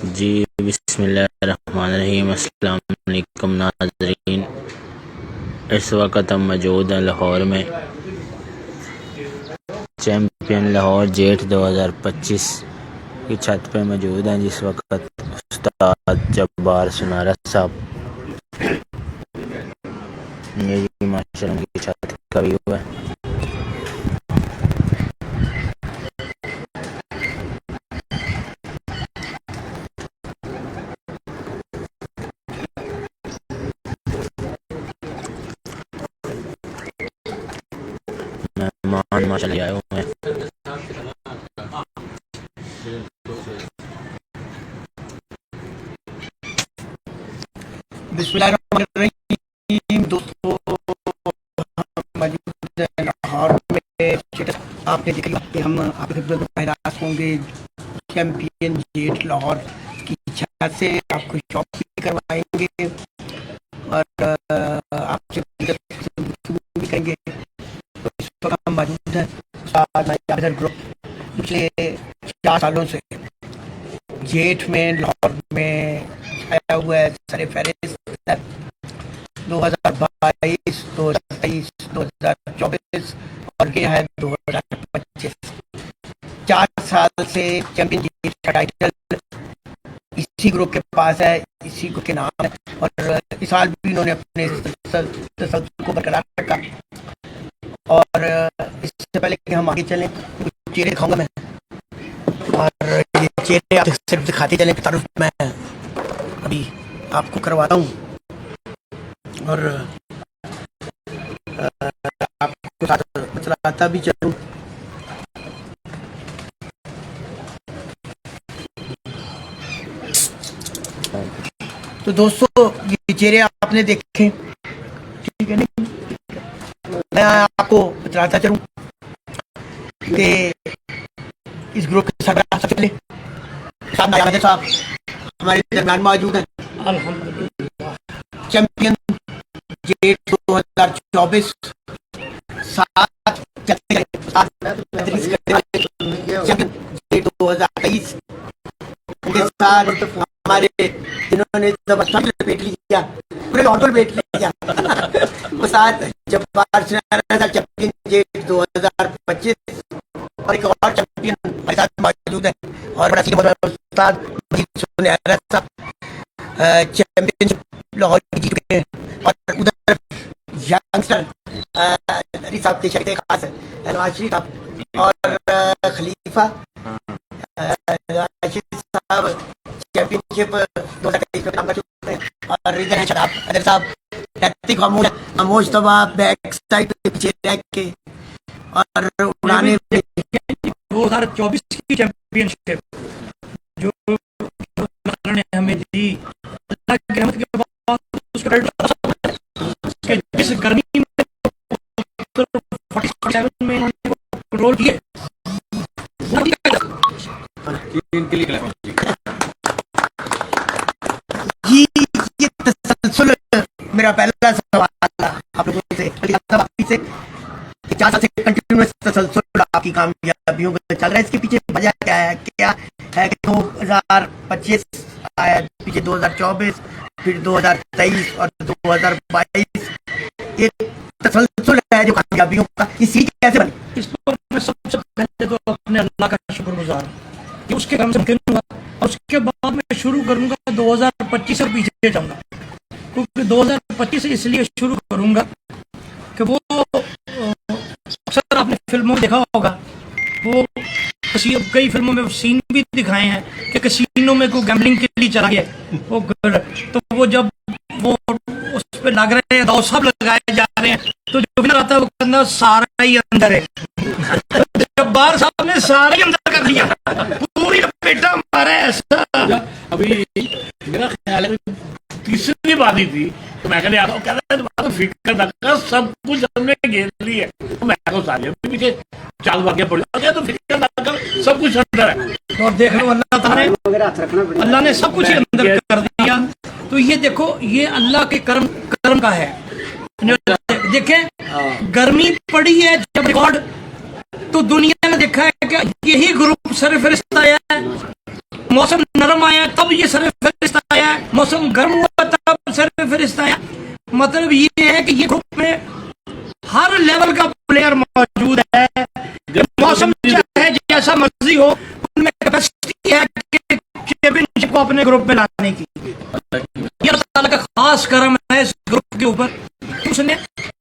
जी बिस्मिल्लाहिर्रहमानिर्रहीम। अस्सलाम वालेकुम नाज़रीन। इस वक्त हम मौजूद हैं लाहौर में। चैम्पियन लाहौर जेठ 2025 की छत पे मौजूद हैं, जिस वक्त उस्ताद जब्बार सुनारा साहब, ये माशाअल्लाह की छत का व्यू है। मेहमान माशाअल्लाह आए हुए हैं। बिस्मिल्लाहिर्रहमानिर्रहीम। दोस्तों, मौजूद है लाहौर में। आपने देखा कि हम आपकी खिदमत में पैरास होंगे चैम्पियन जेट लाहौर की छत से। आपको शॉप भी करवाएंगे और आपसे भी करेंगे। तो इस वक्त हम मौजूद हैं उस्ताद ग्रुप। पिछले 4 सालों से जेठ में लाहौर में आया हुआ है। सर फहरिस्त 2022, 2023, 2024 और ये है 2025। 4 साल से चैंपियन जीत का टाइटल इसी ग्रुप के पास है, इसी ग्रुप के नाम है। और इस साल भी इन्होंने अपने तसल्सल को बरकरार रखा। और इससे पहले कि हम आगे चलें, कुछ चेहरे दिखाऊंगा मैं, और ये चेहरे आप सिर्फ दिखाते चलें। तारुफ मैं अभी आपको करवाता हूँ और आपको साथ बतलाता भी चलूँ। तो दोस्तों, ये चेहरे आपने देखे, ठीक है नहीं? मैं आपको बतलाता चलूँ कि इस ग्रुप के सरबराह सबसे पहले साहब हमारे दरम्यान मौजूद हैं। चैंपियन जेट 2024 साथ चैंपियन जेट 2023 के साथ हमारे जिन्होंने लपेट लिया, पूरे ऑटो लपेट लिया वो साथ जब्बार सुनारा था चैंपियन जेट 2025 और एक और चैंपियन हमारे साथ मौजूद है और बड़ा उस्ताद सुनारा साहब चैंपियनशिप लाहौर जीत चुके हैं। और उधर यंगस्टर साहब के शरीक खास है नवाज शरीफ साहब और खलीफा राशिद साहब चैंपियनशिप 2023 में काम कर चुके हैं। और इधर है शराब अदर साहब खामोश तो आप बैक साइड पे पीछे रह के और उड़ाने 2024 की चैंपियनशिप जो ने हमें दी, अल्लाह की रहमत के बाद उसके जिस गर्मी में 47 में उन्होंने कंट्रोल किए ये तसल्सल मेरा पहला सवाल आप लोगों से 4 साल से कंटिन्यूअस तसल्सल आपकी कामयाबियों में चल रहा है। इसके पीछे वजह क्या है? क्या है कि 2025 आया, पीछे 2024, फिर 2023 और 2022 एक तसल्सल है जो कामयाबियों का। इसी कैसे बनी? इस पर मैं सबसे पहले तो अपने अल्लाह का शुक्रगुजार कि उसके काम से मुमकिन हुआ। और उसके बाद मैं शुरू करूंगा 2025 से पीछे जाऊंगा, क्योंकि 2025 से इसलिए शुरू करूंगा कि वो अक्सर आपने फिल्मों में देखा होगा, वो कई फिल्मों में सीन भी दिखाए हैं कि कसीनो में कोई गैम्बलिंग के लिए चला गया वो, तो वो जब वो उस पर लग रहे हैं, दाव सब लगाए जा रहे हैं, तो जो विनर आता है वो कहना सारा ही अंदर है। जब्बार साहब ने सारा ही अंदर कर दिया, पूरी लपेटा मारा ऐसा। अभी मेरा ख्याल है तीसरी बारी थी तो मैं कहते फिक्र न कर, सब कुछ हमने घेर लिया है। तो मैं तो सारे पीछे चाल भाग्य पड़ गया, तो फिक्र न कर, सब कुछ अंदर है। और देख लो अल्लाह ने सब कुछ अंदर कर दिया। तो ये देखो, ये अल्लाह के कर्म का है। देखें, गर्मी पड़ी है जब रिकॉर्ड, तो दुनिया ने देखा है कि यही ग्रुप सरफरिस्त आया है मौसम नरम आया तब ये सर फहरिस्त आया, मौसम गर्म हुआ तब सर फहरिस्त आया। मतलब ये है कि ये ग्रुप में हर लेवल का प्लेयर मौजूद है। मौसम चाहे जैसा मर्जी हो, उनमें कैपेसिटी है कि चैंपियनशिप को अपने ग्रुप में लाने की। ये अल्लाह ताला का खास करम है इस ग्रुप के ऊपर, उसने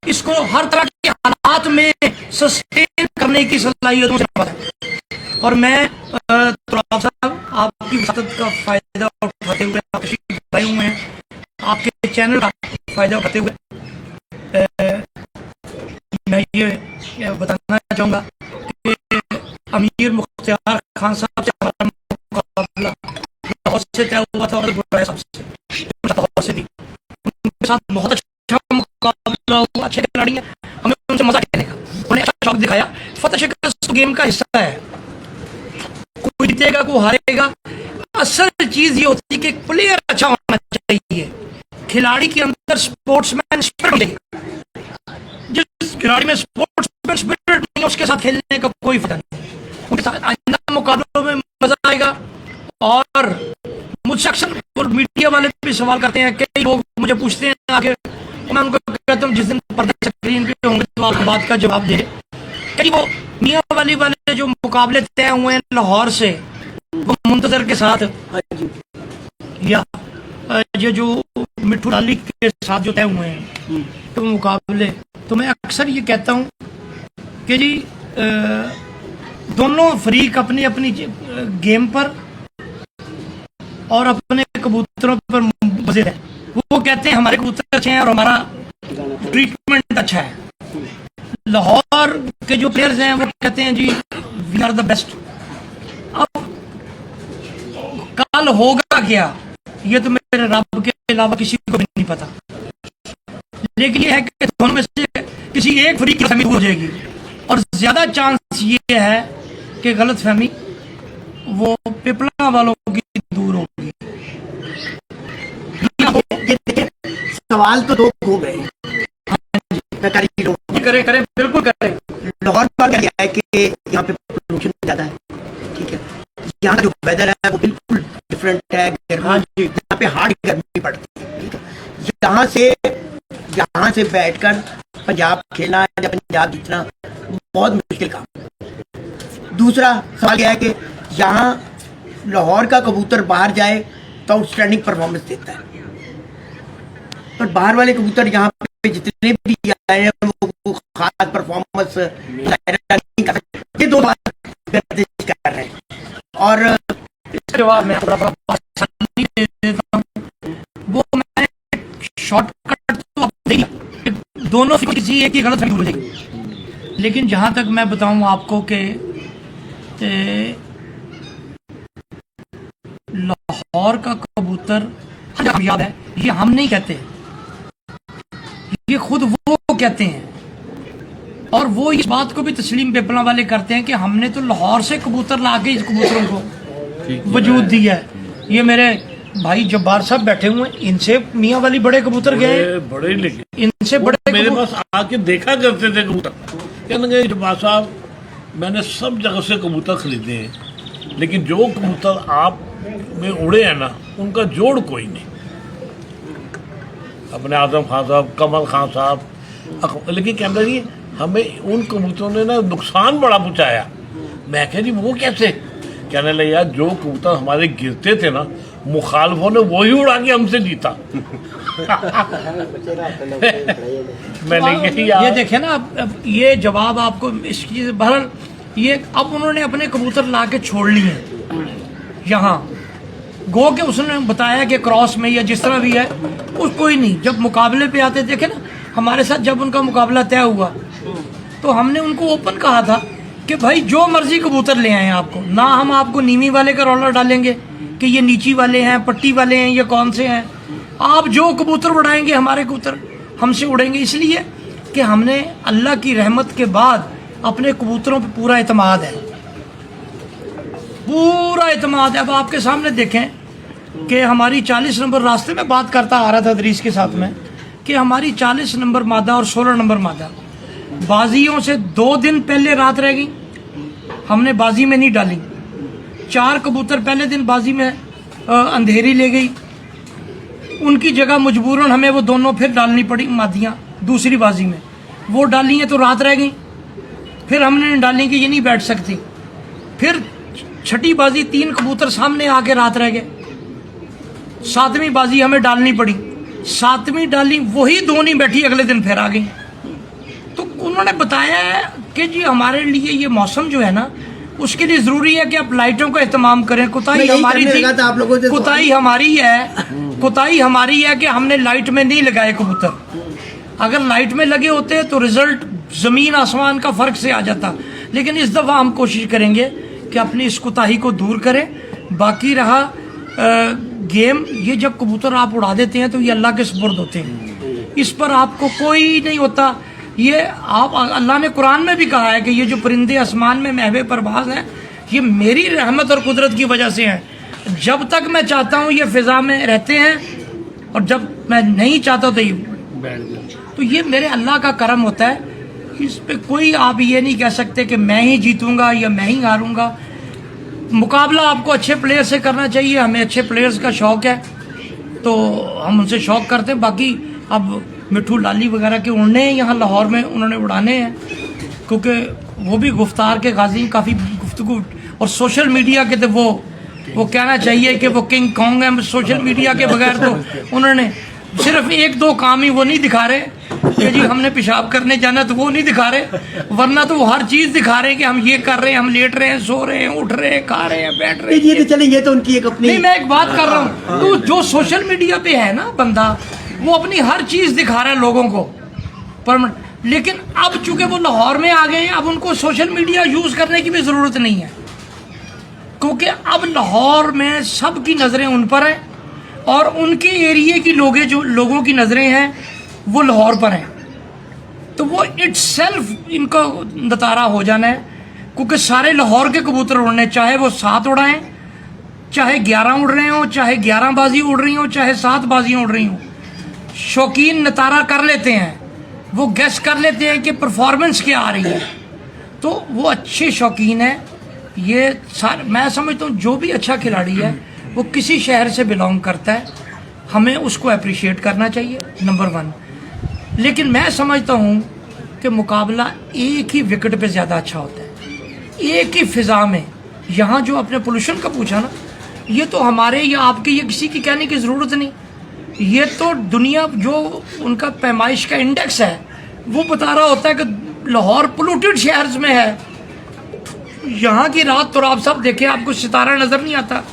इसको हर तरह के हालात में सस्टेन करने की सलाहियत मुझे पता है। और मैं तुराब साहब आपकी वसात का फायदा उठाते हुए, आप तशरीफ लाए हुए हैं, आपके चैनल का फायदा उठाते हुए मैं ये बताना चाहूँगा कि अमीर मुख्तियार खान साहब से हमारा मुकाबला लाहौर से तय हुआ था और बुराई साहब से लाहौर से थी। उनके साथ बहुत अच्छा मुकाबला हुआ, अच्छे खिलाड़ी हैं, हमें उनसे मजा कहने का, उन्हें अच्छा शौक दिखाया। फतह शिकस्त गेम का हिस्सा है, कोई जीतेगा कोई हारेगा। असल चीज ये होती है कि प्लेयर अच्छा होना चाहिए, खिलाड़ी के अंदर स्पोर्ट्समैन स्पिरिट होनी चाहिए। जिस खिलाड़ी में स्पोर्ट्समैन स्पिरिट नहीं है, उसके साथ खेलने का कोई फायदा नहीं। उनके साथ आइंदा मुकाबलों में मजा आएगा। और मुझसे अक्सर मीडिया वाले भी सवाल करते हैं, कई लोग मुझे पूछते हैं आके, मैं उनको कहता हूँ जिस दिन पर्दा स्क्रीन पे होंगे तो आप बात का जवाब दे। कई वो मियाँ वाले जो मुकाबले तय हुए हैं लाहौर से, वो मुंतजर के साथ या ये जो मिट्ठू डाली के साथ जो तय हुए हैं तो मुकाबले, तो मैं अक्सर ये कहता हूँ कि जी दोनों फरीक अपनी अपनी गेम पर और अपने कबूतरों पर मजे है। वो कहते हैं हमारे कबूतर अच्छे हैं और हमारा ट्रीटमेंट अच्छा है। लाहौर के जो प्लेयर्स हैं वो कहते हैं जी वी आर द बेस्ट। अब कल होगा क्या ये तो मेरे रब के अलावा किसी को भी नहीं पता, लेकिन ये है कि दोनों में से किसी एक फरीक की फहमी हो जाएगी और ज्यादा चांस ये है कि गलत फहमी वो पिपला वालों की दूर होगी। सवाल तो दो हो गए, करें बिल्कुल करें। लाहौर पर क्या है कि यहाँ पे पोल्यूशन ज्यादा है, ठीक है, यहाँ का जो वेदर है वो बिल्कुल डिफरेंट है। हाँ जी, यहाँ पे हार्ड गर्मी पड़ती है, ठीक है। यहाँ से बैठकर पंजाब खेलना या पंजाब जीतना बहुत मुश्किल काम है। दूसरा सवाल यह है कि यहाँ लाहौर का कबूतर बाहर जाए तो आउटस्टैंडिंग परफॉर्मेंस देता है, पर बाहर वाले कबूतर यहाँ पे जितने भी आए हैं वो खास परफॉर्मेंस नहीं कर सकते। ये दो बात गर्दिश कर रहे हैं। और इसके जवाब मैं आसानी दे देता हूँ, वो मैं शॉर्टकट तो आप देखिए दोनों किसी एक ही गलत फहमी हो जाएगी। लेकिन जहाँ तक मैं बताऊँ आपको कि लाहौर का कबूतर कामयाब है, ये हम नहीं कहते, ये खुद वो कहते हैं। और वो इस बात को भी तस्लीम पेपला वाले करते हैं कि हमने तो लाहौर से कबूतर ला के इस कबूतरों को वजूद दिया है। ये मेरे भाई जब्बार साहब बैठे हुए हैं, इनसे मियाँ वाली बड़े कबूतर गए, बड़े लेकिन इनसे बड़े मेरे पास आके देखा करते थे कबूतर, कहने जब्बार साहब मैंने सब जगह से कबूतर खरीदे हैं, लेकिन जो कबूतर आप में उड़े हैं ना उनका जोड़ कोई नहीं। अपने आजम खान साहब, कमल खान साहब, लेकिन कहता जी हमें उन कबूतरों ने ना नुकसान बड़ा पहुँचाया। मैं कह जी वो कैसे? कहने लगे यार जो कबूतर हमारे गिरते थे ना मुखालफों ने वही उड़ा के हमसे जीता। मैंने कही ये देखे ना अब ये जवाब आपको इसकी बहरहाल ये अब उन्होंने अपने कबूतर ला के छोड़ लिए यहाँ, गो के उसने बताया कि क्रॉस में या जिस तरह भी है उसको ही नहीं। जब मुकाबले पे आते देखे ना हमारे साथ, जब उनका मुकाबला तय हुआ तो हमने उनको ओपन कहा था कि भाई जो मर्जी कबूतर ले आए आपको, ना हम आपको नीमी वाले का रोलर डालेंगे कि ये नीची वाले हैं, पट्टी वाले हैं, ये कौन से हैं। आप जो कबूतर उड़ाएंगे हमारे कबूतर हमसे उड़ेंगे, इसलिए कि हमने अल्लाह की रहमत के बाद अपने कबूतरों पे पूरा एतमाद है, पूरा एतमाद है। अब आपके सामने देखें कि हमारी 40 नंबर रास्ते में बात करता आ रहा था दरीस के साथ में कि हमारी 40 नंबर मादा और 16 नंबर मादा बाजियों से 2 दिन पहले रात रह गई, हमने बाजी में नहीं डाली, 4 कबूतर पहले दिन बाजी में अंधेरी ले गई, उनकी जगह मजबूरन हमें वो दोनों फिर डालनी पड़ी मादियाँ दूसरी बाजी में। वो डाली हैं तो रात रह गई, फिर हमने डाली कि ये नहीं बैठ सकती। फिर छठी बाजी 3 कबूतर सामने आके रात रह गए। 7वीं बाजी हमें डालनी पड़ी, 7वीं डाली, वही 2 नहीं बैठी, अगले दिन फिर आ गई। तो उन्होंने बताया कि जी हमारे लिए ये मौसम जो है ना, उसके लिए ज़रूरी है कि आप लाइटों का इस्तेमाल करें। कोताही हमारी थी, कोताही हमारी है, कोताही हमारी है कि हमने लाइट में नहीं लगाए कबूतर। अगर लाइट में लगे होते तो रिजल्ट ज़मीन आसमान का फ़र्क से आ जाता। लेकिन इस दफ़ा हम कोशिश करेंगे कि अपनी इस कोताही को दूर करें। बाकी रहा गेम, ये जब कबूतर आप उड़ा देते हैं तो ये अल्लाह के सुपुर्द होते हैं, इस पर आपको कोई नहीं होता। ये आप, अल्लाह ने कुरान में भी कहा है कि ये जो परिंदे आसमान में महवे परवाज हैं, ये मेरी रहमत और कुदरत की वजह से हैं। जब तक मैं चाहता हूँ ये फिजा में रहते हैं, और जब मैं नहीं चाहता तो ये मेरे अल्लाह का करम होता है। इस पे कोई आप ये नहीं कह सकते कि मैं ही जीतूंगा या मैं ही हारूंगा। मुकाबला आपको अच्छे प्लेयर से करना चाहिए, हमें अच्छे प्लेयर्स का शौक़ है तो हम उनसे शौक़ करते हैं। बाकी अब मिट्ठू लाली वगैरह के उड़ने हैं यहाँ लाहौर में, उन्होंने उड़ाने हैं क्योंकि वो भी गुफ्तार के गाजी, काफ़ी गुफ्तगू और सोशल मीडिया के, तो वो कहना चाहिए कि वो किंग कॉन्ग है। सोशल मीडिया के बगैर तो उन्होंने सिर्फ 1-2 काम ही वो नहीं दिखा रहे कि जी हमने पेशाब करने जाना, तो वो नहीं दिखा रहे, वरना तो वो हर चीज़ दिखा रहे हैं कि हम ये कर रहे हैं, हम लेट रहे हैं, सो रहे हैं, उठ रहे हैं, खा रहे हैं, बैठ रहे हैं। ये तो चले, ये तो उनकी एक अपनी, नहीं, मैं एक बात कर रहा हूँ, तो जो सोशल मीडिया पे है ना बंदा, वो अपनी हर चीज़ दिखा रहा है लोगों को पर। लेकिन अब चूंकि वो लाहौर में आ गए हैं, अब उनको सोशल मीडिया यूज़ करने की भी ज़रूरत नहीं है, क्योंकि अब लाहौर में सबकी नज़रें उन पर हैं और उनके एरिए की लोगों की नज़रें हैं वो लाहौर पर हैं। तो वो इट्सेल्फ इनका नतारा हो जाना है, क्योंकि सारे लाहौर के कबूतर उड़ने, चाहे वो 7 उड़ाएं, चाहे 11 उड़ रहे हों, चाहे 11 बाजी उड़ रही हों, चाहे 7 बाजियाँ उड़ रही हों, शौकीन नतारा कर लेते हैं, वो गेस कर लेते हैं कि परफॉर्मेंस क्या आ रही है। तो वो अच्छे शौकीन हैं। ये मैं समझता हूँ जो भी अच्छा खिलाड़ी है वो किसी शहर से बिलोंग करता है, हमें उसको अप्रिशिएट करना चाहिए, नंबर 1। लेकिन मैं समझता हूँ कि मुकाबला एक ही विकेट पे ज़्यादा अच्छा होता है, एक ही फ़िज़ा में। यहाँ जो आपने पोल्यूशन का पूछा ना, ये तो हमारे या आपके, ये किसी की कहने की ज़रूरत नहीं, ये तो दुनिया जो उनका पैमाइश का इंडेक्स है वो बता रहा होता है कि लाहौर पोल्यूटेड शहर्स में है। यहाँ की रात तो आप सब देखें, आपको सितारा नज़र नहीं आता।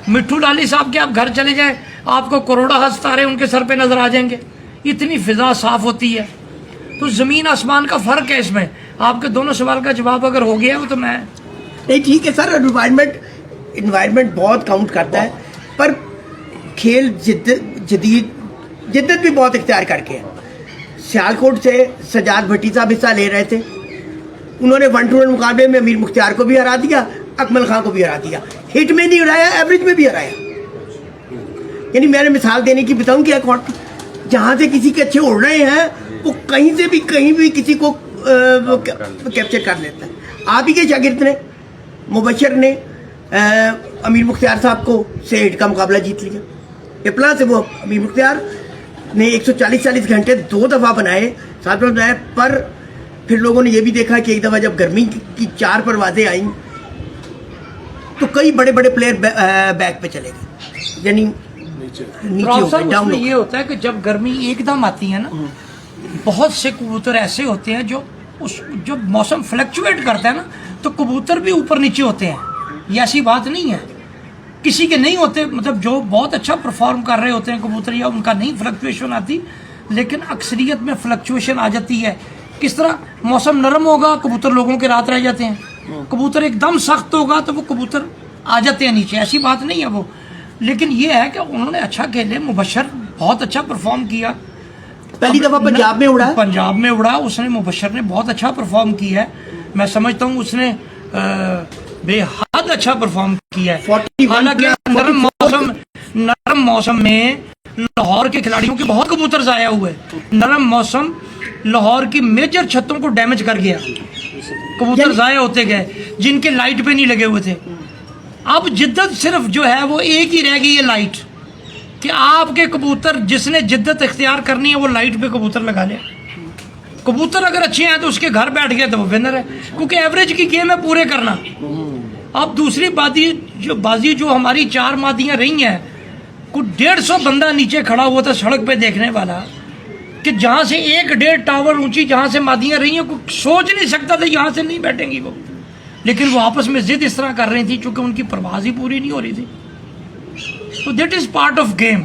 मिट्ठू लाली साहब के आप घर चले जाएं, आपको करोड़ा सितारे उनके सर पे नज़र आ जाएंगे, इतनी फ़िज़ा साफ़ होती है। तो ज़मीन आसमान का फ़र्क है इसमें। आपके दोनों सवाल का जवाब अगर हो गया हो तो मैं नहीं, ठीक है सर, इन्वायरमेंट बहुत काउंट करता है, पर खेल जिद्दत भी बहुत इख्तियार करके है। सियालकोट से सजाद भट्टी साहब हिस्सा ले रहे थे, उन्होंने 1-2 मुकाबले में अमीर मुख्तियार को भी हरा दिया, अकमल खां को भी हरा दिया, हिट में नहीं हराया, एवरेज में भी हराया। यानी मैंने मिसाल देने की बताऊं कि जहाँ से किसी के अच्छे उड़ रहे हैं वो कहीं से भी कहीं भी किसी को कैप्चर कर लेता है। आप ही के शागिर्द ने, मुबशर ने अमीर मुख्तियार साहब को से हिट का मुकाबला जीत लिया। इपला से वो अमीर मुख्तियार ने 140 घंटे 2 दफ़ा बनाए, 7 बार बनाए, पर फिर लोगों ने ये भी देखा कि एक दफ़ा जब गर्मी की 4 परवाज़ें आई तो कई बड़े बड़े प्लेयर बैक पे चले गए, यानी नीचे हो गए, डाउन। ये होता है कि जब गर्मी एकदम आती है ना, बहुत से कबूतर ऐसे होते हैं जब मौसम फ्लक्चुएट करता है ना, तो कबूतर भी ऊपर नीचे होते हैं। ये ऐसी बात नहीं है, किसी के नहीं होते, मतलब जो बहुत अच्छा परफॉर्म कर रहे होते हैं कबूतर, या उनका नहीं फ्लक्चुएशन आती, लेकिन अक्सरियत में फ्लक्चुएशन आ जाती है। किस तरह मौसम नरम होगा, कबूतर लोगों के रात रह जाते हैं, कबूतर एकदम सख्त होगा तो वो कबूतर आ जाते हैं नीचे, ऐसी बात नहीं है वो। लेकिन ये है कि उन्होंने अच्छा खेले, मुबशर बहुत अच्छा परफॉर्म किया, पहली दफ़ा पंजाब में उड़ा, उसने, मुबशर ने बहुत अच्छा परफॉर्म किया है। मैं समझता हूँ उसने बेहद अच्छा परफॉर्म किया है। हालांकि नरम मौसम में लाहौर के खिलाड़ियों के बहुत कबूतर ज़ाया हुए, नरम मौसम लाहौर की मेजर छतों को डैमेज कर गया, कबूतर ज़ाया होते गए जिनके लाइट पे नहीं लगे हुए थे। अब जिद्दत सिर्फ जो है वो एक ही रह गई है, लाइट, कि आपके कबूतर जिसने जिद्दत इख्तियार करनी है वो लाइट पे कबूतर लगा ले। कबूतर अगर अच्छे हैं तो उसके घर बैठ गए तो वो विनर है, क्योंकि एवरेज की गेम है पूरे करना। अब दूसरी बाजी जो हमारी 4 मादियाँ रही हैं, कुछ 150 बंदा नीचे खड़ा हुआ था सड़क पे देखने वाला, कि जहाँ से 1-1.5 टावर ऊंची जहाँ से मादियाँ रही हैं, कोई सोच नहीं सकता था यहाँ से नहीं बैठेंगी वो। लेकिन वो आपस में जिद इस तरह कर रही थी क्योंकि उनकी परवाज़ ही पूरी नहीं हो रही थी। तो that is part of game.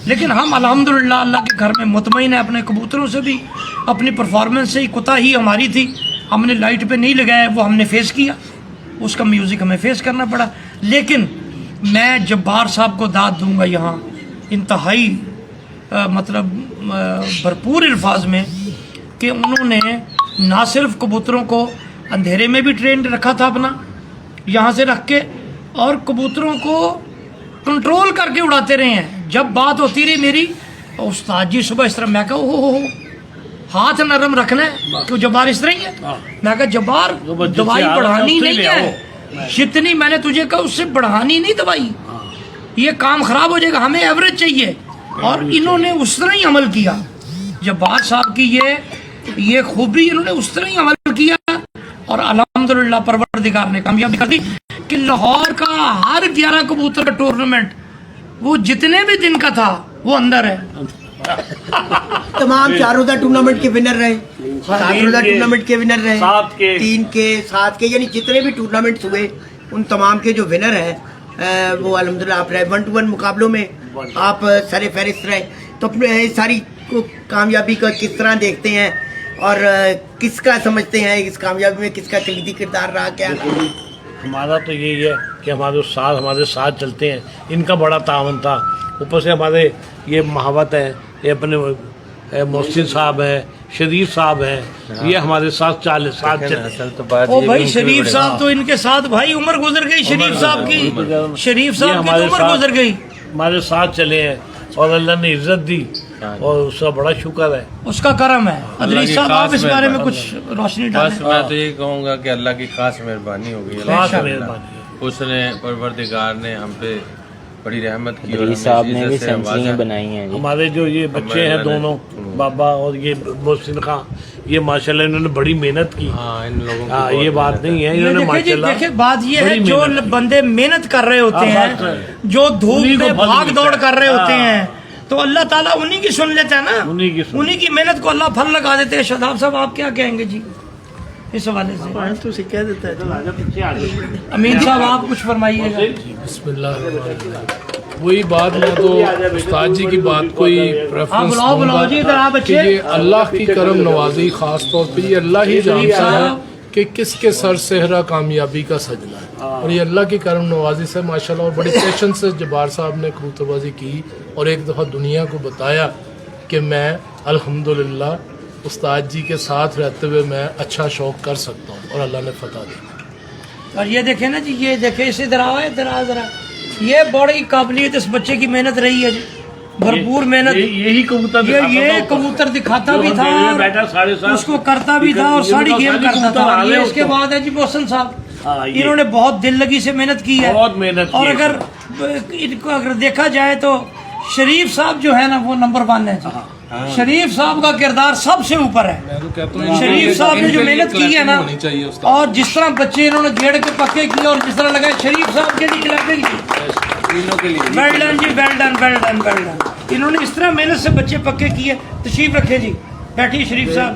लेकिन हम अल्हम्दुलिल्लाह अल्लाह के घर में मुतमईन है, अपने कबूतरों से भी, अपनी परफॉर्मेंस से ही कोताही हमारी थी, हमने लाइट पे नहीं लगाया, वो हमने फेस किया, उसका म्यूज़िक हमें फेस करना पड़ा। लेकिन मैं जब्बार साहब को दाद दूंगा यहाँ इंतहाई मतलब भरपूर अल्फाज में, कि उन्होंने ना सिर्फ कबूतरों को अंधेरे में भी ट्रेन रखा था अपना यहाँ से रख के, और कबूतरों को कंट्रोल करके उड़ाते रहे हैं। जब बात होती रही मेरी, उस्ताद जी सुबह इस तरह, मैं कहा हो हाथ नरम रखना है, क्यों जब्बार इस तरह ही है। मैं कहा जब्बार दवाई बढ़ानी नहीं है, जितनी मैंने तुझे कहा उससे बढ़ानी नहीं दवाई, ये काम खराब हो जाएगा, हमें एवरेज चाहिए। और इन्होंने उस तरह ही अमल किया। जब्बार साहब की ये खूबी, इन्होंने उस तरह ही अमल किया, और अल्हम्दुलिल्लाह परवरदिगार ने कामयाबी कर दी कि लाहौर का हर 11 कबूतर का टूर्नामेंट वो जितने भी दिन का था वो अंदर है। तमाम 4 रोजा टूर्नामेंट के विनर रहे, 7 रोजा टूर्नामेंट के विनर रहे, 3 के 7 के, यानी जितने भी टूर्नामेंट्स हुए उन तमाम के जो विनर हैं वो अल्हम्दुलिल्लाह आप रहे। 1-to-1 मुकाबलों में आप सरे फहरिस्त रहे। तो अपने सारी कामयाबी को किस तरह देखते हैं और किसका समझते हैं इस कामयाबी में किसका कलीदी किरदार रहा, क्या? हमारा तो यही है कि हमारे साथ चलते हैं, इनका बड़ा तावन था। ऊपर से हमारे ये महावत है, ये अपने मोहसिन साहब हैं, शरीफ साहब हैं, ये हमारे साथ चलते। ओ भाई शरीफ साहब तो इनके साथ भाई उम्र गुजर गई, शरीफ साहब की, शरीफ साहब की उम्र गुजर गई, हमारे साथ चले हैं और अल्लाह ने इज्जत दी और उसका बड़ा शुक्र है, उसका करम है। अदरीस साहब आप इस बारे में कुछ रोशनी डालें। मैं तो ये कहूँगा कि अल्लाह की खास मेहरबानी हो गई, उसने परवरदिगार ने हम पे बड़ी रहमत की। अदरीस साहब ने भी सेंचुरियां बनाई हैं जी। हमारे जो ये बच्चे हैं दोनों, बाबा और ये मोहसिन खां, ये माशाल्लाह इन्होंने बड़ी मेहनत की। इन लोगों ये बात नहीं है, इन्होंने माशाल्लाह देखिए बात ये है, जो बंदे मेहनत कर रहे होते हैं, जो धूप में भाग दौड़ कर रहे होते हैं, तो अल्लाह ताला उन्हीं की सुन लेता है ना, उन्हीं की मेहनत को अल्लाह फल लगा देते हैं। शादाब साहब आप क्या कहेंगे जी इस हवाले से? तो कह देता है। अमीन साहब आप कुछ फरमाइएगा। बिस्मिल्लाह। वही बात, मैं तो उस्ताद जी की बात को ही प्रेफरेंस दूंगा कि ये अल्लाह की करम नवाजी, खास तौर पे ये अल्लाह ही जानता है कि किसके सर सेहरा कामयाबी का सजना है, और ये अल्लाह की करम नवाजी से माशाल्लाह, और बड़े पैशन से जब्बार साहब ने कबूतरबाजी की और एक दफ़ा दुनिया को बताया कि मैं अल्हम्दुलिल्लाह उस्ताद जी के साथ रहते हुए मैं अच्छा शौक कर सकता हूँ, और अल्लाह ने फतह दी। और ये देखे ना जी, ये देखे इसे इधर जरा, ये बड़ी काबिलियत इस बच्चे की मेहनत रही है जी, भरपूर मेहनत। यही कबूतर ये कबूतर दिखाता भी था, उसको करता भी था, और सारी गेम करता था। ये इसके बाद है जी मोहसिन साहब, इन्होंने बहुत दिल लगी से मेहनत की है, बहुत मेहनत की। और अगर इनको अगर देखा जाए तो शरीफ साहब जो है ना वो नंबर 1 है जी। शरीफ साहब का किरदार सबसे ऊपर है। शरीफ साहब ने जो मेहनत की है ना, और जिस तरह बच्चे इन्होंने घेड़ के पक्के किए, और जिस तरह लगा शरीफ साहब के लिए वेल डन जी, well done, well done, well done. इन्होंने इस तरह मेहनत से बच्चे पक्के किए। तशरीफ रखे जी, बैठिए शरीफ साहब,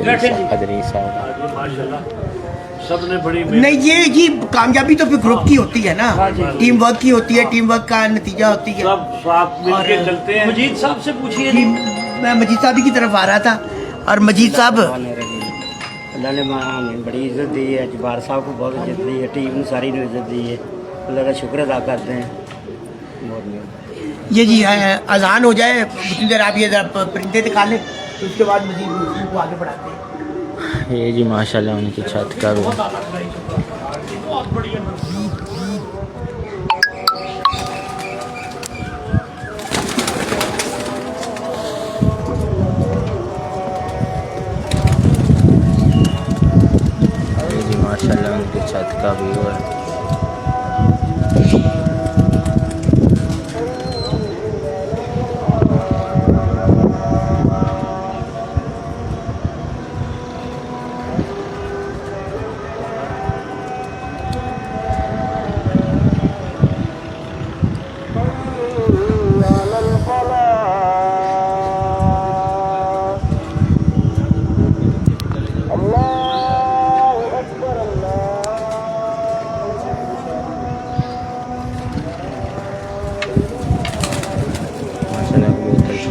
बैठे जी। अदरीस साहब सबने बड़ी नहीं, ये कामयाबी तो फिर ग्रुप की होती है ना, टीम वर्क की होती है, टीम वर्क का नतीजा होती है। सब साथ मिलके चलते हैं। मजीद साहब से पूछिए। मैं मजीद साहब की तरफ आ रहा था, और मजीद साहब अल्लाह ने हमें बड़ी इज्जत दी है, जब्बार साहब को बहुत इज्जत दी है, टीम सारी ने इज्जत दी है, अल्लाह का शुक्र अदा करते हैं। ये जी अजान हो जाए, उतनी देर आप ये परिंदे दिखा लें, तो उसके बाद मजीद को आगे बढ़ाते हैं। ये जी माशाल्लाह उनकी छत का भी माशाल्लाह उनकी छत का व्यू है।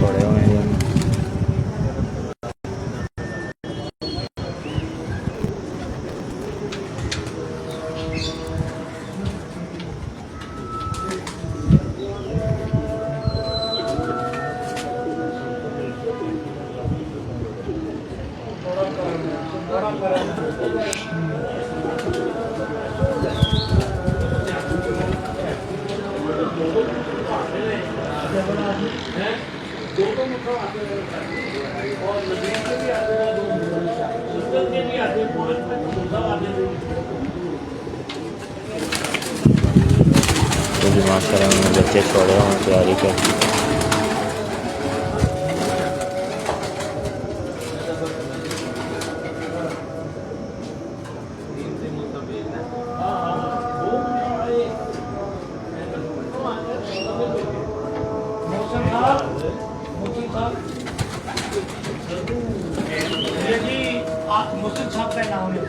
छोड़े हुए हैं जी। तो भी माशाल्लाह में बच्चे छोड़े हुए हैं तैयारी करते। मुस्लिम साहब का नाम है।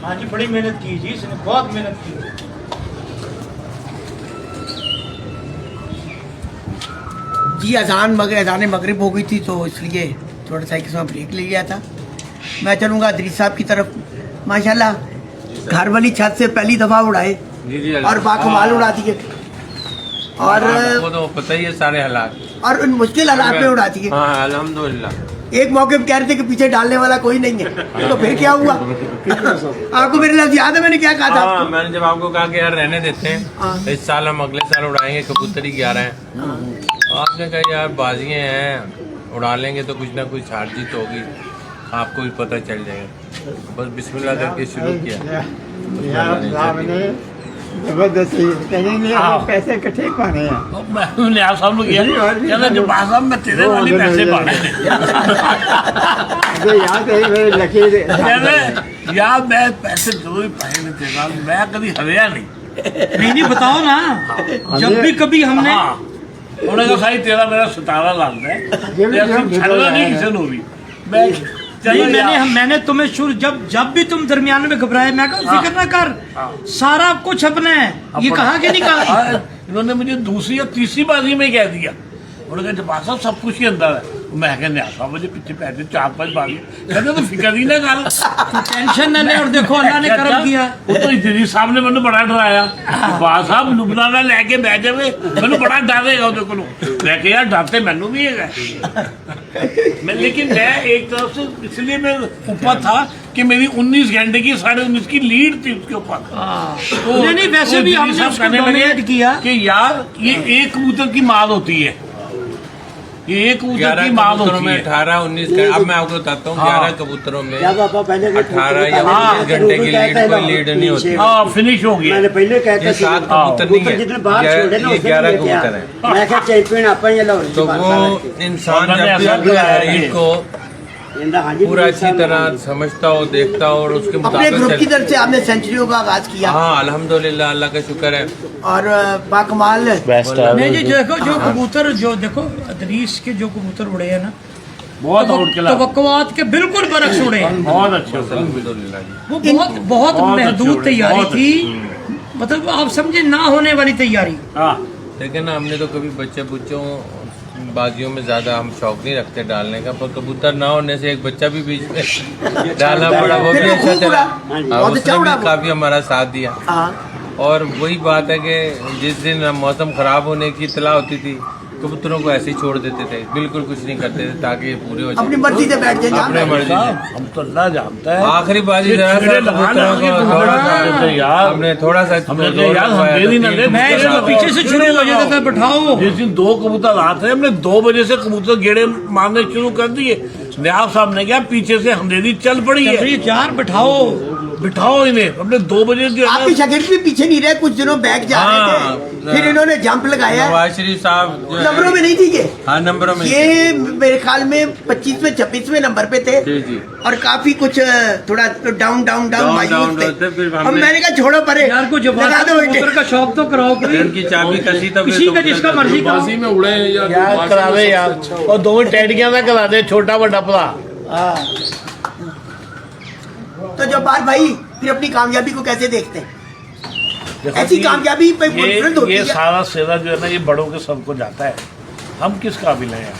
हाँ जी, बड़ी मेहनत की जी, इसने बहुत मेहनत की। जी अजान मगरिब हो गई थी तो इसलिए थोड़ा सा एक समय ब्रेक ले लिया था। मैं चलूँगा दरीस साहब की तरफ। माशाल्लाह घर वाली छत से पहली दफ़ा उड़ाए और बाकमाल उड़ा दिए और वो तो पता ही है सारे हालात और उन मुश्किल हालात में उड़ा दिए। हाँ अल्हम्दुलिल्लाह। एक मौके पे कह रहे थे कि पीछे डालने वाला कोई नहीं है, तो फिर क्या हुआ? आपको मेरे लफ्ज़ याद है मैंने क्या कहा था? हाँ, मैंने जब आपको कहा कि यार रहने देते हैं, इस साल हम अगले साल उड़ाएंगे, कबूतरी 11 है। आपने कहा यार बाजियाँ हैं, उड़ा लेंगे तो कुछ ना कुछ हार जीत होगी, आपको भी पता चल जाएगा। बस बिस्मिल्लाह करके शुरू किया। जबरदस्ती पैसे इकट्ठे पाने हैं। मैंने आप साहब किया कहना जो साहब मैं तेरे वाली पैसे पाने याद है मेरे लकीर यार मैं पैसे जरूर पाए नहीं तेरा, मैं कभी हरिया नहीं बताओ ना। जब भी कभी हमने उन्होंने कहा भाई तेरा मेरा 17 लाख है, छड़ना नहीं किसी को भी। मैं मैंने तुम्हें शुरू जब भी तुम दरमियान में घबराए, मैं कहा फिक्र ना कर, सारा कुछ अपना है। ये कहा कि नहीं कहा? इन्होंने मुझे दूसरी या तीसरी बाजी में कह दिया, उन्होंने कहा जब साहब सब कुछ ही अंदर है। मैं कहने साहब मुझे पीछे पैसे 4-5 बाजी कहते तो फिक्र ही ना कर, टेंशन ना ले। और देखो अल्लाह ने करम किया। वो तो इतनी साहब ने मैंने बड़ा डराया, बात साहब लुबनाना लैके बह जाए मैंने बड़ा डरेगा ਉਹਦੇ ਕੋਲੋਂ। मैं यार डरते मैनू भी है मैं, लेकिन मैं एक तरफ से इसलिए मैं ऊपर था कि मेरी 19 घंटे की 19.5 की लीड थी उसके ऊपर। तो नहीं वैसे भी हमने उसको डोमिनेट किया कि यार ये एक कबूतर की माल होती है, ये एक कबूतर की माल होती है। 18-19 अब मैं आपको बताता हूँ 11 कबूतरों में क्या पापा पहले 18 या 19 घंटे की लीड कोई लीड नहीं होती। हाँ फिनिश हो गया। मैंने पहले कहता ये 7 कबूतर नहीं है, जितने बाहर छोड़े ना ये 11 कबूतर है। मैं क्या चैंपियन आप ही लाहौर तो वो इंसान जब भी लीड को पूरा अच्छी तरह समझता हो, देखता हो और उसके अपने ग्रुप की मुताबिक तरफ से आपने सेंचुरियों का आगाज किया। हाँ अल्हम्दुलिल्लाह, अल्लाह का शुक्र है। और बाकमाल बेस्ट नहीं जी, देखो जो कबूतर जो देखो अदरीस के जो कबूतर उड़े हैं ना, बहुत आउट किया, तवक्कुआत के बिल्कुल बरक्स उड़े हैं। बहुत अच्छे अल्हम्दुलिल्लाह जी। वो बहुत महदूद तैयारी थी, मतलब आप समझे ना होने वाली तैयारी। लेकिन ना हमने तो कभी बच्चों बाजियों में ज्यादा हम शौक नहीं रखते डालने का, पर कबूतर ना होने से एक बच्चा भी बीच में डालना पड़ा, वो भी अच्छा चला, उसने भी काफी हमारा साथ दिया। और वही बात है कि जिस दिन मौसम खराब होने की इतला होती थी, कबूतरों को ऐसे ही छोड़ देते थे, बिल्कुल कुछ नहीं करते थे ताकि ये पूरे हो जाए, अपनी मर्जी से बैठ जाए। अपने मर्जी से। हम तो अल्लाह जानता है। आखिरी बाजी जरा सा कबूतरों को हमने थोड़ा सा मैं पीछे से शुरू हो जाता था, बैठाओ। जिस दिन 2 कबूतर आते थे हमने 2 बजे से कबूतर गेड़े मारने शुरू कर दिए। न्याब साहब ने क्या पीछे से हमदेरी चल पड़ी है, यार बिठाओ इन्हें। हमने 2 बजे जो है आपके शागिर्द भी पीछे नहीं रहे, कुछ दिनों बैक जा रहे थे, फिर इन्होंने जंप लगाया। नवाज शरीफ साहब नंबरों में नहीं थी ये। हाँ नंबरों में ये मेरे ख्याल में 25वें 26वें नंबर पे थे। जी। और काफी कुछ थोड़ा डाउन डाउन थे। फिर हम मैंने कहा छोड़ो परे यार को जब लगा दो कबूतर का शौक तो कराओ कोई। उनकी चाबी कसी तब किसी का जिसका मर्जी का बाजी में उड़े हैं यार करा दे यार, और 2 टैडियां ना करा दे, छोटा बड़ा पला। तो जब्बार भाई फिर अपनी कामयाबी को कैसे देखते हैं? ऐसी कामयाबी पे कॉन्फिडेंस होती ये है। सारा सेवा जो है ना ये बड़ों के सबको जाता है। हम किस काबिल हैं?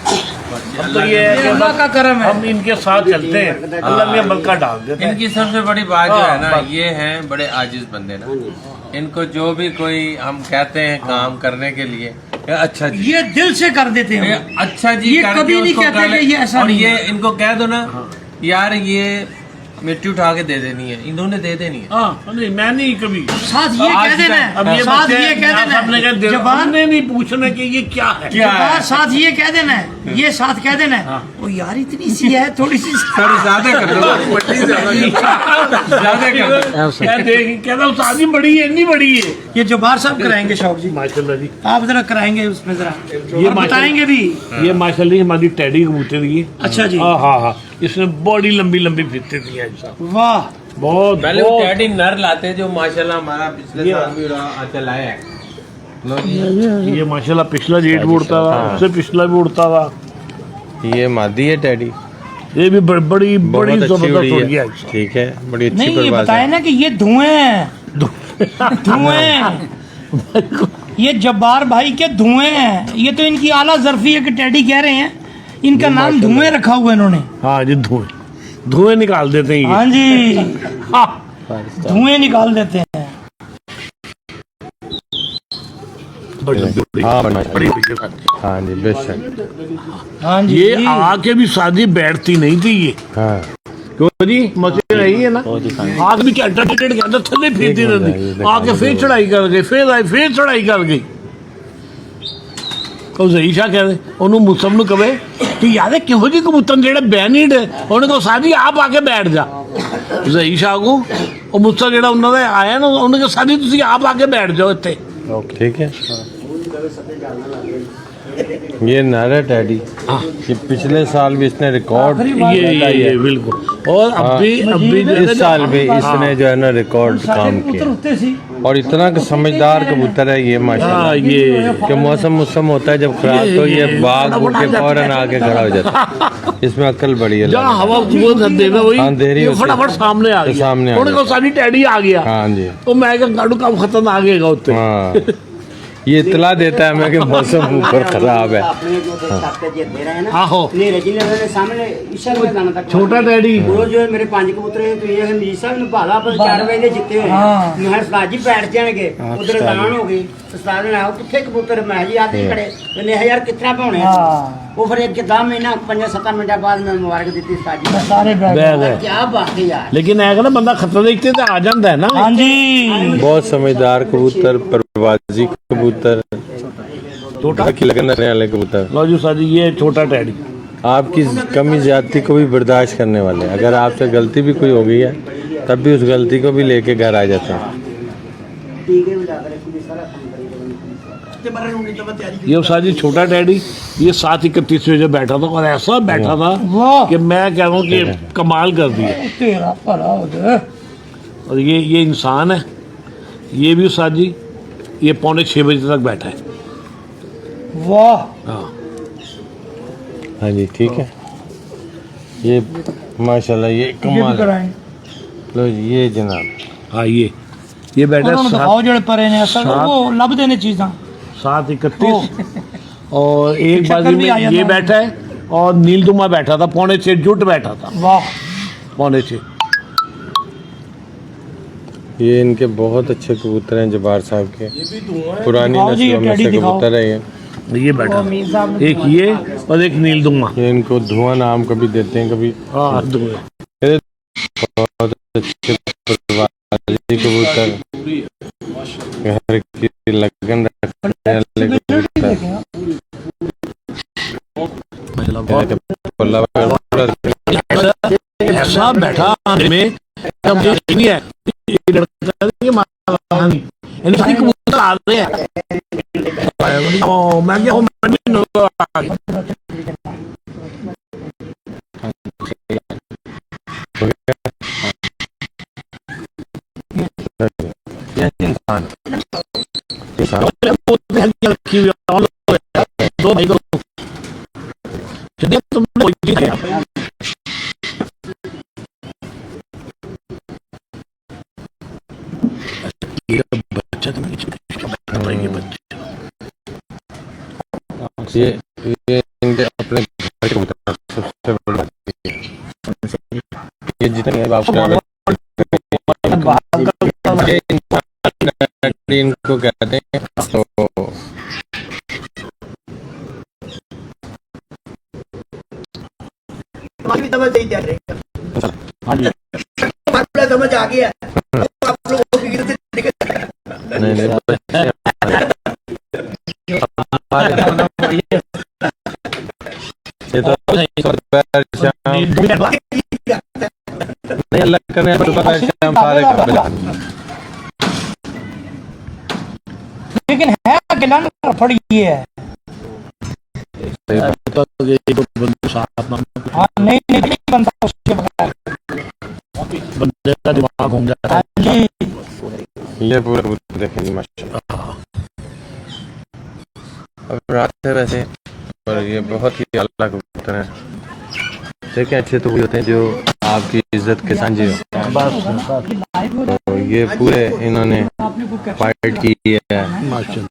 हम तो ये है कि अल्लाह का करम है। हम इनके साथ चलते हैं, अल्लाह ने बरकत डाल देता है। इनकी सबसे बड़ी बात जो है ना, हाँ, ये हैं बड़े आजिज बंदे ना। इनको जो भी कोई हम कहते हैं काम करने के लिए, ये अच्छा जी, ये दिल से कर देते ये हैं। अच्छा जी ये करके कभी नहीं उसको कहते कर ले। कि ये ऐसा और नहीं ये है। इनको कह दो ना यार ये मिट्टी उठा के दे देनी है, इन्होंने दे देनी है। हाँ नहीं, मैं नहीं कभी। साथ ये आज कह देना तक- है, अब ये साथ बच्चे ये कह यहाँ देना सामने है, कह जबान हमने नहीं पूछना कि ये क्या है। क्या है? जबान साथ ये कह देना है, ये साथ कह देना है, वो यार इतनी सी है, थोड़ी सी थोड़ी ज्यादा कर दो, ज्यादा कर दो। कहता हूँ शादी बड़ी है, नहीं बड़ी है। ये जबार साहब कराएंगे शौक जी, माशाल्लाह जी, आप जरा कराएंगे उसमें जरा, ये और बताएंगे भी। ये माशाल्लाह जी हमारी टैडी कबूतर की। अच्छा जी, हाँ हाँ हाँ, इसने बड़ी लंबी लंबी फिरते दी हैं साहब, वाह, बहुत पहले वो बहुत। टैडी नर लाते जो माशाल्लाह हमारा पिछले साल भी चलाया है। लो जी, ये माशाल्लाह पिछला रेट भी उड़ता था, उससे पिछला भी उड़ता था। ये मादी है टैडी, ये भी बड़ी बड़ी बहुत अच्छी जबरदस्त उड़ी उड़ गया है। ठीक है, बड़ी अच्छी नहीं ये परवाज़ बताए है। ना कि ये धुएं हैं, धुएं हैं। ये जब्बार भाई के धुएं हैं, ये तो इनकी आला ज़र्फी है कि टैडी कह रहे हैं, इनका नाम धुएं रखा हुआ है इन्होंने। हाँ जी, धुएं धुएं निकाल देते हैं ये। हाँ जी, हाँ, धुएं निकाल देते हैं। बड़ी लंबी हाँ, बड़ी बड़ी- बड़ी के साथ। हाँ जी, बेशक। हाँ जी, ये आके भी शादी बैठती नहीं थी ये, हाँ, क्यों जी मचे रही है ना। आग भी क्या टिकट के अंदर थले फिरती एक मिनट, ये रहती, दिखाई आके फिर दो। चढ़ाई कर गई, फिर आई फिर चढ़ाई कर गई। तो ਜ਼ਈਸ਼ਾ ਕਹਿੰਦੇ ਉਹਨੂੰ ਮੁਸਲਮ ਨੂੰ ਕਵੇ ਕਿ ਯਾਰ ਇਹ ਕਿਹੋ ਜਿਹੀ ਕਬੂਤਰ ਜਿਹੜਾ ਬੈਨੀਡ ਉਹਨੇ ਕੋ ਸਾਡੀ ਆਪ ਆ ਕੇ ਬੈਠ ਜਾ। ਜ਼ਈਸ਼ਾ ਕੋ ਉਹ ਮੁਸਲਮ ਜਿਹੜਾ ਉਹਨਾਂ ਦਾ ਆਇਆ ਨਾ ਉਹਨੇ ਕੋ ਸਾਡੀ ਤੁਸੀਂ ਆਪ ਆ ਕੇ ਬੈਠ ਜਾਓ ਇੱਥੇ। ठीक है। ये नर है टैडी, ये पिछले साल भी इसने रिकॉर्ड ये बिल्कुल। और अभी जो है इस साल भी इसने जो है ना रिकॉर्ड काम कबूतर किया। उठते सी, और इतना कि समझदार कबूतर है ये हाँ माशाल्लाह, ये कि मौसम होता है जब खराब तो ये बाग के फौरन आके खड़ा हो जाता है। इसमें अक्ल बड़ी है। जहाँ हवा वो देना वही हाँ, दे रही ये होती है। फटाफट सामने आ तो गया, सामने आ उन्हें को गया। सारी टैडी आ गया। हाँ जी, तो मैं क्या गाड़ू काम खत्म आ गएगा उत्ते। हाँ, ये इतला देता है हमें कि मौसम ऊपर खराब है। अपने जो छापे जितने रहे ना आहो नेरे जिन्हें उन्होंने सामने ईशा में गाना तक छोटा टैडी वो जो है मेरे पांच कबूतर हैं, तो ये है मजीद साहब ने भाला पर 4 बजे जिते हुए हाँ। मैं उस्ताद जी बैठ जाएंगे उधर गान हो गई उस्ताद ने आओ कितने कबूतर मैं जी आते ही खड़े मैंने यार कितना पाने हाँ, वो फिर एक 10 महीना 5-7 मिनट बाद मैं मुबारक दी उस्ताद जी सारे बैठ गए। बैग है। क्या बात है यार। लेकिन है ना बंदा खतरा देखते तो आ जाता है ना। हाँ जी, बहुत समझदार कबूतर, परवाजी कबूतर, छोटा की लगन रखने वाले कबूतर, लो जी साजी ये छोटा टैडी आपकी कमी ज्यादती को भी बर्दाश्त करने वाले। अगर आपसे गलती भी कोई हो गई है तब भी उस गलती को भी लेके घर आ जाते हैं। ठीक है बुलाकर पूरी सारा काम करेंगे। ये साजी छोटा टैडी ये 7:31 बजे बैठा था और ऐसा बैठा था वाह, कि मैं कह रहा हूँ कि कमाल कर दिया। तेरा भला हो जाए। और ये इंसान है, ये भी साजी ये 5:45 बजे तक बैठा है। वाह, हाँ हाँ जी, ठीक है। ये माशाल्लाह ये ये भी कमाल है। कराएं। लो जी, ये जनाब हाँ ये बैठा ਉਹਨਾਂ ਨੂੰ है ਦਿਖਾਓ ਜਿਹੜੇ ਪਰੇ ਨੇ ਅਸਲ सात- ਉਹ ਲੱਭਦੇ ਨੇ ਚੀਜ਼ਾਂ। 7:31 और एक चक्कर बाजू भी आ में जाता ये है। बैठा है और नीलदुमा बैठा था 5:45 जुट बैठा था वाह, 5:45। ये इनके बहुत अच्छे कबूतर हैं जबार साहब के, पुरानी दिखाओ जी, ये नस्लों में टैडी से दिखाओ। कबूतर है ये बैठा मीर साहब था। ने एक ये और एक नीलदुमा। ये इनको धुआं नाम कभी देते हैं, कभी हाँ धुएं। बहुत अच्छे परवाजी कबूतर, घर की लगन रखने वाले कबूतर। ऐसा बैठा में तब नहीं है ये लड़का ये मारा नहीं यानी सारी कबूतर आ रहे हैं। ओ मैं क्या हूँ मैं भी नजर आ गया। रखी हुई है, दो भाई को तुम लोग ये बच्चा ये इनके अपने घर के कबूतर सबसे बड़ी बात है। ये जितने आपको इनको कहते हैं तो हमारी भी समझ नहीं जा रही मामला समझ आ गया आप लोग वो फिक्र से नहीं ये तो नहीं अल्लाह करने शाम सारे लेकिन है अकेला ना थोड़ी ये है। हाँ नहीं नहीं बनता उसके बगैर बंदे का दिमाग घूम जाता है। जी ये पूरा कबूतर देखेंगे माशाल्लाह। अब रात है वैसे पर ये बहुत ही अल्लाह कबूतर है। देखें अच्छे तो वही होते हैं जो आपकी इज्जत के सांझे हो। तो ये पूरे इन्होंने फाइट की है।